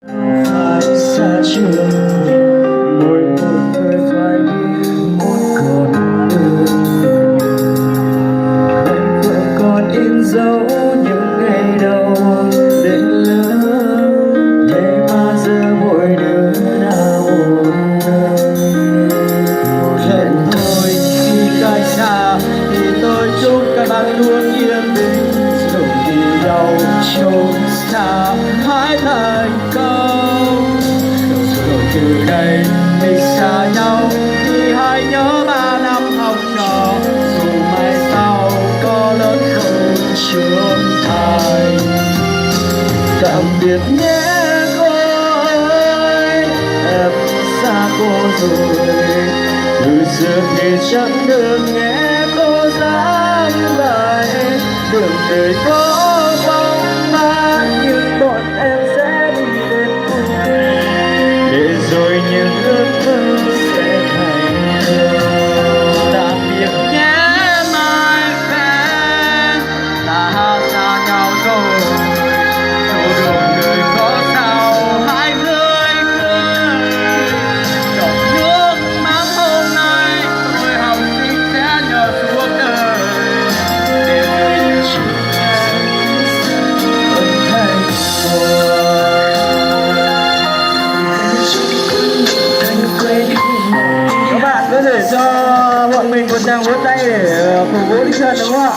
Phải xa trường mỗi một người phải đi một con đường, vẫn vẫn còn in dấu những ngày đầu đến lớn, thế mà giờ mỗi đứa đã buồn. Một lần thôi khi cách xa thì tôi chúc các bạn luôn yên bình, dù đi đâu chốn xa hãy thành công. Rồi từ đây mình xa nhau thì hãy nhớ 3 năm học trò, dù mai sau có lớn không trưởng thành. Tạm biệt nhé cô ơi, em xa cô rồi, từ giờ thì chẳng được nghe cô giảng bài. Đường đời có bóng ma nhưng bọn em sẽ đi đến cùng, để rồi những ước mơ sẽ thành thật. Tạm biệt nhé my friend, ta xa nhau rồi, dù đường đời có sao hãy tươi cười. Giọt nước mắt hôm nay tôi học sinh sẽ nhờ suốt đời, để rồi những chuyện vẫn thành các bạn có thể cho bọn mình một tràng vỗ tay để cổ vũ tinh thần đúng không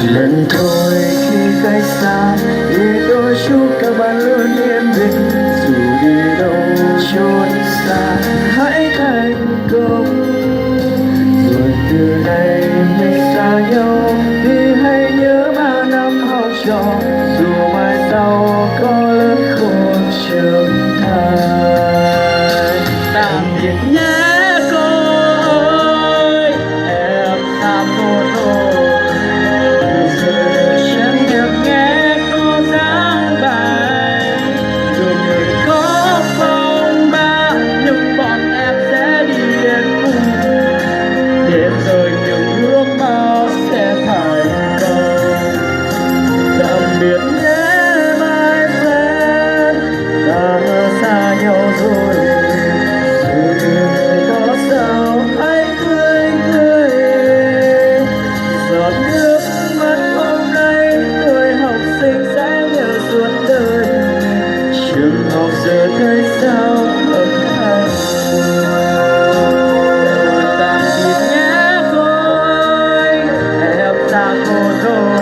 lần thôi khi cách xa thì tôi chúc các bạn luôn yên bình, dù đi đâu chốn xa hãy thành công. Rồi từ nay mình xa nhau thì hãy nhớ 3 năm học trò, dù mai sau có lớn khôn trưởng thành. Tạm biệt nhé cô ơi, em xa cô rồi, biệt nhé my friend, ta xa nhau rồi, dù đường có sao hãy tươi cười. Giọt nước mắt hôm nay tôi học sinh sẽ nhớ suốt đời, trường học giờ thấy sao âm thanh. Tạm biệt nhé cô ơi, em xa cô rồi,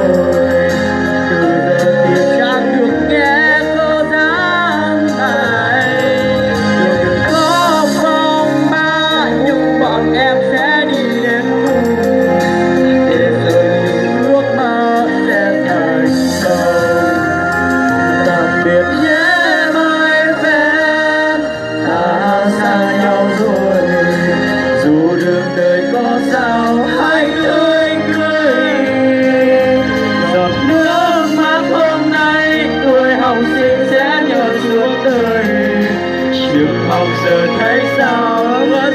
trường học giờ thấy sao vẫn